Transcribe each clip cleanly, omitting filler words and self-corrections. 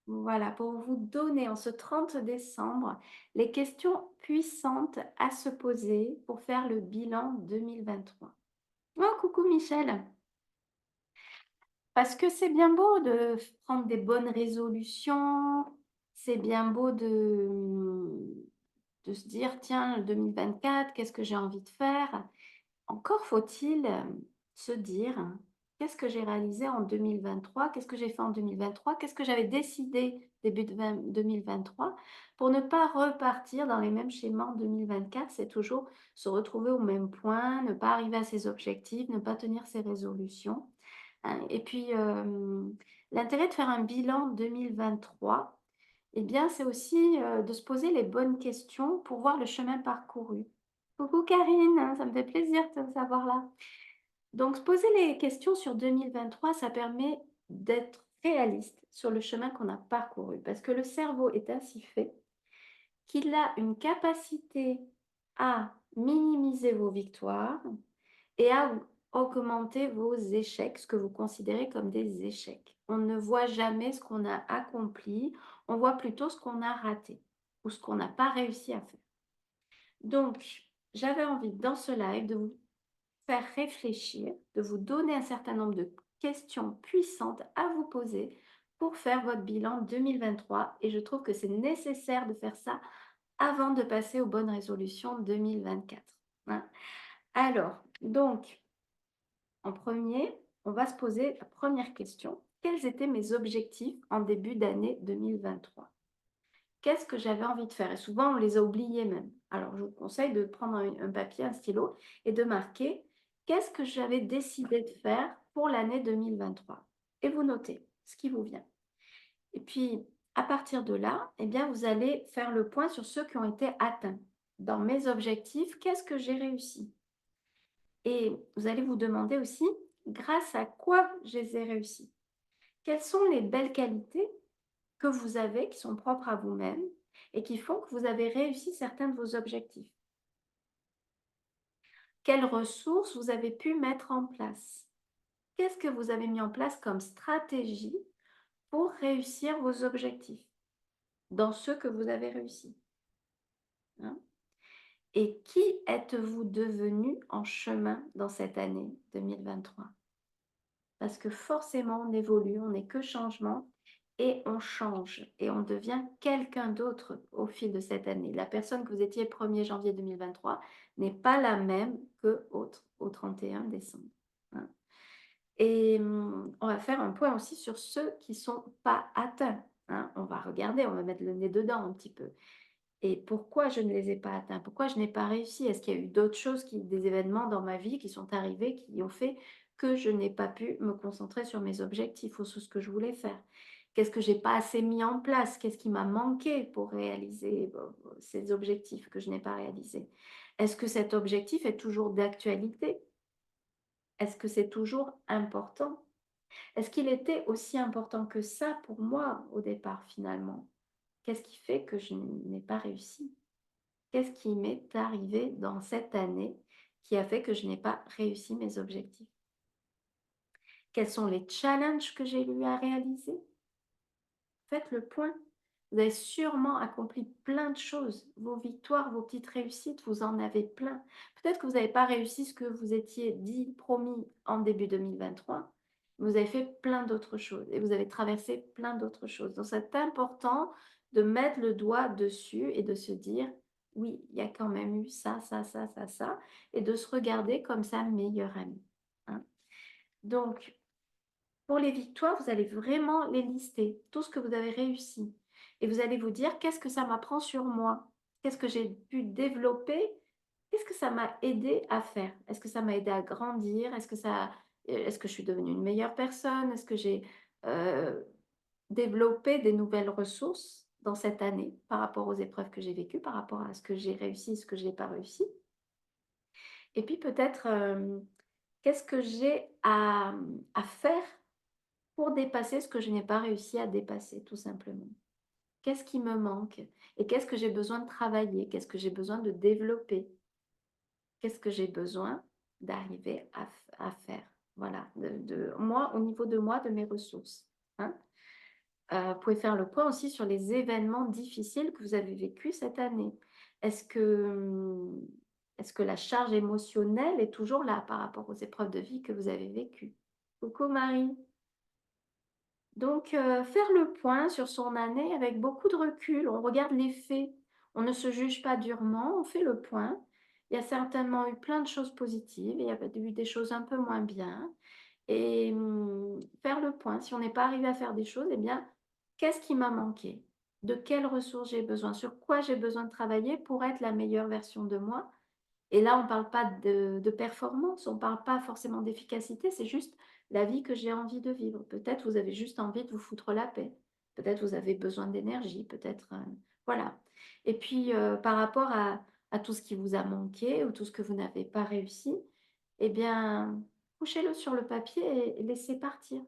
Voilà, pour vous donner en ce 30 décembre les questions puissantes à se poser pour faire le bilan 2023. Oh, coucou Michel! Parce que c'est bien beau de prendre des bonnes résolutions, c'est bien beau de se dire, tiens, 2024, qu'est-ce que j'ai envie de faire? Encore faut-il se dire, qu'est-ce que j'ai réalisé en 2023? Qu'est-ce que j'ai fait en 2023? Qu'est-ce que j'avais décidé début de 2023 pour ne pas repartir dans les mêmes schémas en 2024? C'est toujours se retrouver au même point, ne pas arriver à ses objectifs, ne pas tenir ses résolutions, hein. Et puis, l'intérêt de faire un bilan 2023, eh bien, c'est aussi de se poser les bonnes questions pour voir le chemin parcouru. Coucou Karine, hein, ça me fait plaisir de te savoir là. Donc, se poser les questions sur 2023, ça permet d'être réaliste sur le chemin qu'on a parcouru, parce que le cerveau est ainsi fait qu'il a une capacité à minimiser vos victoires et à augmenter vos échecs, ce que vous considérez comme des échecs. On ne voit jamais ce qu'on a accompli, on voit plutôt ce qu'on a raté ou ce qu'on n'a pas réussi à faire. Donc, j'avais envie dans ce live de vous faire réfléchir, de vous donner un certain nombre de questions puissantes à vous poser pour faire votre bilan 2023. Et je trouve que c'est nécessaire de faire ça avant de passer aux bonnes résolutions 2024, hein. Alors, donc, en premier, on va se poser la première question. Quels étaient mes objectifs en début d'année 2023? Qu'est-ce que j'avais envie de faire? Et souvent, on les a oubliés même. Alors, je vous conseille de prendre un papier, un stylo et de marquer qu'est-ce que j'avais décidé de faire pour l'année 2023. Et vous notez ce qui vous vient. Et puis, à partir de là, eh bien, vous allez faire le point sur ceux qui ont été atteints. Dans mes objectifs, qu'est-ce que j'ai réussi? Et vous allez vous demander aussi, grâce à quoi je les ai réussis? Quelles sont les belles qualités que vous avez, qui sont propres à vous-même et qui font que vous avez réussi certains de vos objectifs? Quelles ressources vous avez pu mettre en place? Qu'est-ce que vous avez mis en place comme stratégie pour réussir vos objectifs dans ceux que vous avez réussi, hein? Et qui êtes-vous devenu en chemin dans cette année 2023? Parce que forcément, on évolue, on n'est que changement et on change et on devient quelqu'un d'autre au fil de cette année. La personne que vous étiez 1er janvier 2023 n'est pas la même que au 31 décembre, hein. Et on va faire un point aussi sur ceux qui ne sont pas atteints, hein. On va regarder, on va mettre le nez dedans un petit peu. Et pourquoi je ne les ai pas atteints? Pourquoi je n'ai pas réussi? Est-ce qu'il y a eu d'autres choses, des événements dans ma vie qui sont arrivés, qui ont fait que je n'ai pas pu me concentrer sur mes objectifs ou sur ce que je voulais faire? Qu'est-ce que j'ai pas assez mis en place? Qu'est-ce qui m'a manqué pour réaliser ces objectifs que je n'ai pas réalisés? Est-ce que cet objectif est toujours d'actualité? Est-ce que c'est toujours important? Est-ce qu'il était aussi important que ça pour moi au départ finalement? Qu'est-ce qui fait que je n'ai pas réussi? Qu'est-ce qui m'est arrivé dans cette année qui a fait que je n'ai pas réussi mes objectifs? Quels sont les challenges que j'ai eu à réaliser? Faites le point. Vous avez sûrement accompli plein de choses. Vos victoires, vos petites réussites, vous en avez plein. Peut-être que vous n'avez pas réussi ce que vous étiez dit, promis en début 2023. Vous avez fait plein d'autres choses et vous avez traversé plein d'autres choses. Donc, c'est important de mettre le doigt dessus et de se dire, oui, il y a quand même eu ça, ça, ça, ça, ça, et de se regarder comme sa meilleure amie, hein. Donc, pour les victoires, vous allez vraiment les lister, tout ce que vous avez réussi. Et vous allez vous dire, qu'est-ce que ça m'apprend sur moi? Qu'est-ce que j'ai pu développer? Qu'est-ce que ça m'a aidé à faire? Est-ce que ça m'a aidé à grandir? Est-ce que je suis devenue une meilleure personne? Est-ce que j'ai euh, développé des nouvelles ressources dans cette année par rapport aux épreuves que j'ai vécues, par rapport à ce que j'ai réussi, ce que je n'ai pas réussi? Et puis peut-être, qu'est-ce que j'ai à faire pour dépasser ce que je n'ai pas réussi à dépasser, tout simplement. Qu'est-ce qui me manque? Et qu'est-ce que j'ai besoin de travailler? Qu'est-ce que j'ai besoin de développer? Qu'est-ce que j'ai besoin d'arriver à faire? Voilà, moi, au niveau de moi, de mes ressources, hein. Vous pouvez faire le point aussi sur les événements difficiles que vous avez vécus cette année. Est-ce que, est-ce que la charge émotionnelle est toujours là par rapport aux épreuves de vie que vous avez vécues? Coucou Marie. Donc, faire le point sur son année avec beaucoup de recul, on regarde les faits, on ne se juge pas durement, on fait le point. Il y a certainement eu plein de choses positives, il y a eu des choses un peu moins bien. Et faire le point, si on n'est pas arrivé à faire des choses, eh bien, qu'est-ce qui m'a manqué? De quelles ressources j'ai besoin? Sur quoi j'ai besoin de travailler pour être la meilleure version de moi? Et là, on ne parle pas de performance, on ne parle pas forcément d'efficacité, c'est juste la vie que j'ai envie de vivre. Peut-être vous avez juste envie de vous foutre la paix. Peut-être vous avez besoin d'énergie, peut-être, voilà. Et puis, par rapport à tout ce qui vous a manqué ou tout ce que vous n'avez pas réussi, eh bien, couchez-le sur le papier et laissez partir.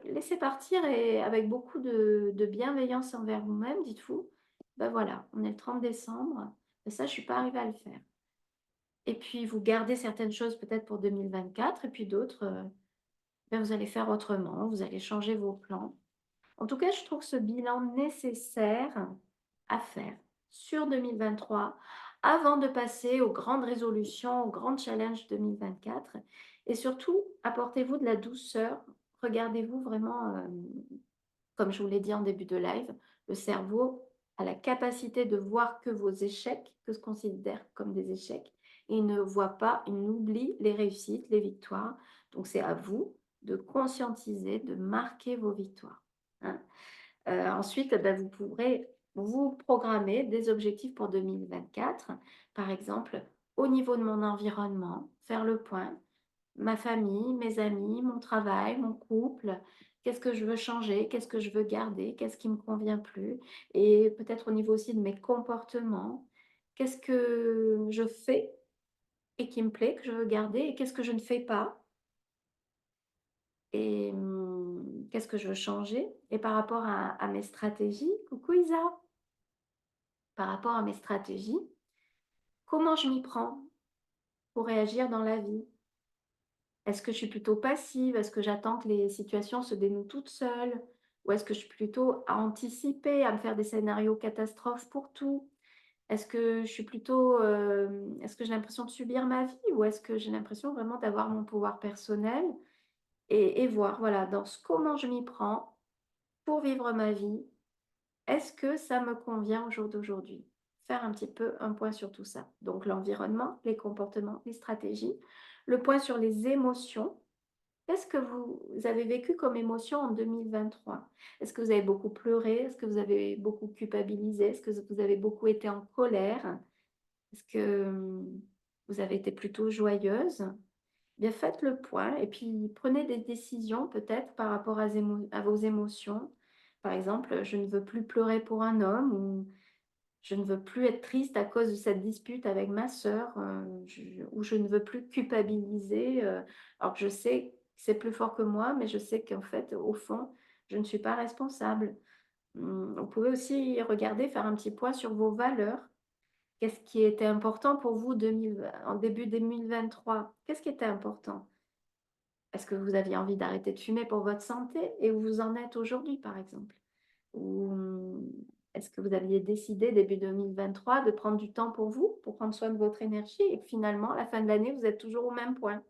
Laissez partir et avec beaucoup de bienveillance envers vous-même, dites-vous: «Ben voilà, on est le 30 décembre, et ça, je ne suis pas arrivée à le faire». Et puis vous gardez certaines choses peut-être pour 2024 et puis d'autres, ben, vous allez faire autrement, vous allez changer vos plans. En tout cas, je trouve ce bilan nécessaire à faire sur 2023 avant de passer aux grandes résolutions, aux grands challenges 2024 et surtout apportez-vous de la douceur. Regardez-vous vraiment, comme je vous l'ai dit en début de live, le cerveau a la capacité de voir que vos échecs, que ce qu'on considère comme des échecs, et il ne voit pas, il oublie les réussites, les victoires. Donc c'est à vous de conscientiser, de marquer vos victoires, hein. Ensuite, bah, vous pourrez vous programmer des objectifs pour 2024. Par exemple, au niveau de mon environnement, faire le point. Ma famille, mes amis, mon travail, mon couple. Qu'est-ce que je veux changer? Qu'est-ce que je veux garder? Qu'est-ce qui me convient plus? Et peut-être au niveau aussi de mes comportements. Qu'est-ce que je fais et qui me plaît, que je veux garder? Et qu'est-ce que je ne fais pas? Et qu'est-ce que je veux changer? Et par rapport à mes stratégies, coucou Isa, par rapport à mes stratégies, comment je m'y prends pour réagir dans la vie? Est-ce que je suis plutôt passive? Est-ce que j'attends que les situations se dénouent toutes seules? Ou est-ce que je suis plutôt à anticiper, à me faire des scénarios catastrophes pour tout? Est-ce que je suis plutôt, est-ce que j'ai l'impression de subir ma vie? Ou est-ce que j'ai l'impression vraiment d'avoir mon pouvoir personnel? Et voir, voilà, dans ce comment je m'y prends pour vivre ma vie. Est-ce que ça me convient au jour d'aujourd'hui? Faire un petit peu un point sur tout ça. Donc l'environnement, les comportements, les stratégies. Le point sur les émotions. Qu'est-ce que vous avez vécu comme émotion en 2023? Est-ce que vous avez beaucoup pleuré? Est-ce que vous avez beaucoup culpabilisé? Est-ce que vous avez beaucoup été en colère? Est-ce que vous avez été plutôt joyeuse? Bien, faites le point et puis prenez des décisions peut-être par rapport à vos émotions. Par exemple, je ne veux plus pleurer pour un homme ou je ne veux plus être triste à cause de cette dispute avec ma sœur, ou je ne veux plus culpabiliser, alors que je sais que c'est plus fort que moi, mais je sais qu'en fait, au fond, je ne suis pas responsable. Vous pouvez aussi regarder, faire un petit point sur vos valeurs. Qu'est-ce qui était important pour vous en début 2023? Qu'est-ce qui était important? Est-ce que vous aviez envie d'arrêter de fumer pour votre santé et où vous en êtes aujourd'hui, par exemple? Ou est-ce que vous aviez décidé début 2023 de prendre du temps pour vous, pour prendre soin de votre énergie et que finalement, à la fin de l'année, vous êtes toujours au même point?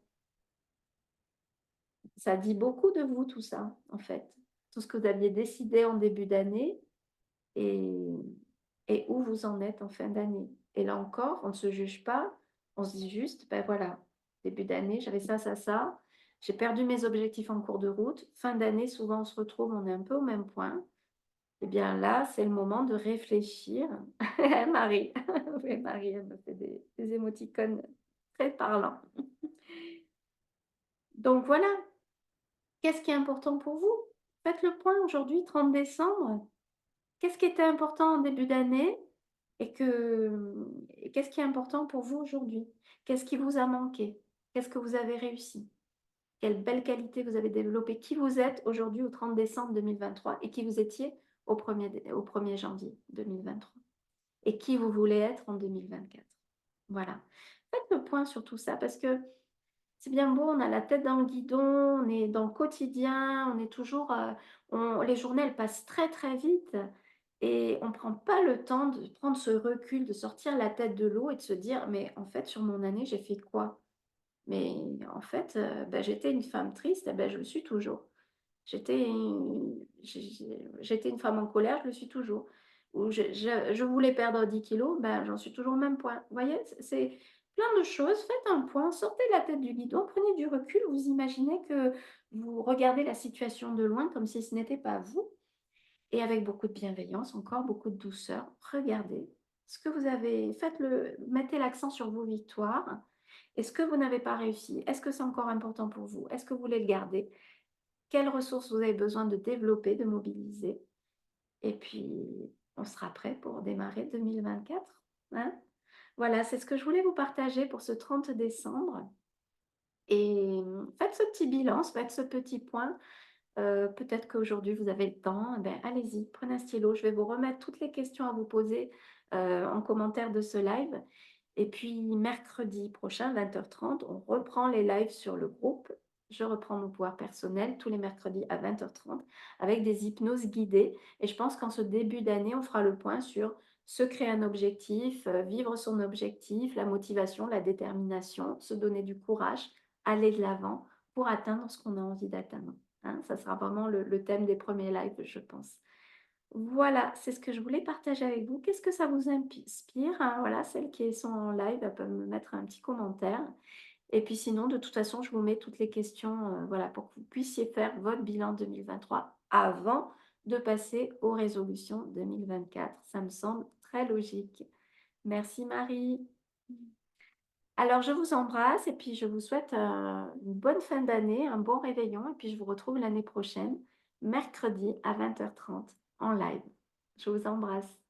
Ça dit beaucoup de vous tout ça, en fait. Tout ce que vous aviez décidé en début d'année et et où vous en êtes en fin d'année. Et là encore, on ne se juge pas, on se dit juste: «Ben voilà, début d'année, j'avais ça, ça, ça, j'ai perdu mes objectifs en cours de route». Fin d'année, souvent on se retrouve, on est un peu au même point. Eh bien là, c'est le moment de réfléchir. Marie, oui, Marie, elle me fait des émoticônes très parlants. Donc voilà, qu'est-ce qui est important pour vous? Faites le point aujourd'hui, 30 décembre. Qu'est-ce qui était important en début d'année et qu'est-ce qui est important pour vous aujourd'hui? Qu'est-ce qui vous a manqué? Qu'est-ce que vous avez réussi? Quelle belle qualité vous avez développée? Qui vous êtes aujourd'hui au 30 décembre 2023 et qui vous étiez au 1er janvier 2023? Et qui vous voulez être en 2024? Voilà. Faites le point sur tout ça parce que c'est bien beau, on a la tête dans le guidon, on est dans le quotidien, on est toujours, les journées, elles passent très, très vite et on prend pas le temps de prendre ce recul, de sortir la tête de l'eau et de se dire: «Mais en fait, sur mon année, j'ai fait quoi? Mais en fait, bah, j'étais une femme triste et bah, je le suis toujours». J'étais une femme en colère, je le suis toujours. Ou je voulais perdre 10 kilos, ben, j'en suis toujours au même point. Vous voyez? C'est plein de choses. Faites un point, sortez la tête du guidon, prenez du recul, vous imaginez que vous regardez la situation de loin comme si ce n'était pas vous et avec beaucoup de bienveillance, encore beaucoup de douceur, regardez ce que vous avez faites-le mettez l'accent sur vos victoires et ce que vous n'avez pas réussi. Est-ce que c'est encore important pour vous? Est-ce que vous voulez le garder? Quelles ressources vous avez besoin de développer, de mobiliser? Et puis, on sera prêt pour démarrer 2024, hein? Voilà, c'est ce que je voulais vous partager pour ce 30 décembre et faites ce petit bilan, faites ce petit point. Peut-être qu'aujourd'hui vous avez le temps, eh ben, allez-y, prenez un stylo. Je vais vous remettre toutes les questions à vous poser, en commentaire de ce live et puis mercredi prochain, 20h30, on reprend les lives sur le groupe. Je reprends mon pouvoir personnel tous les mercredis à 20h30 avec des hypnoses guidées et je pense qu'en ce début d'année, on fera le point sur se créer un objectif, vivre son objectif, la motivation, la détermination, se donner du courage, aller de l'avant pour atteindre ce qu'on a envie d'atteindre, hein. Ça sera vraiment le thème des premiers lives, je pense. Voilà, c'est ce que je voulais partager avec vous. Qu'est-ce que ça vous inspire, hein? Voilà, celles qui sont en live, elles peuvent me mettre un petit commentaire. Et puis sinon, de toute façon, je vous mets toutes les questions, voilà, pour que vous puissiez faire votre bilan 2023 avant de passer aux résolutions 2024. Ça me semble très logique. Merci Marie. Alors je vous embrasse et puis je vous souhaite, une bonne fin d'année, un bon réveillon et puis je vous retrouve l'année prochaine, mercredi à 20h30 en live. Je vous embrasse.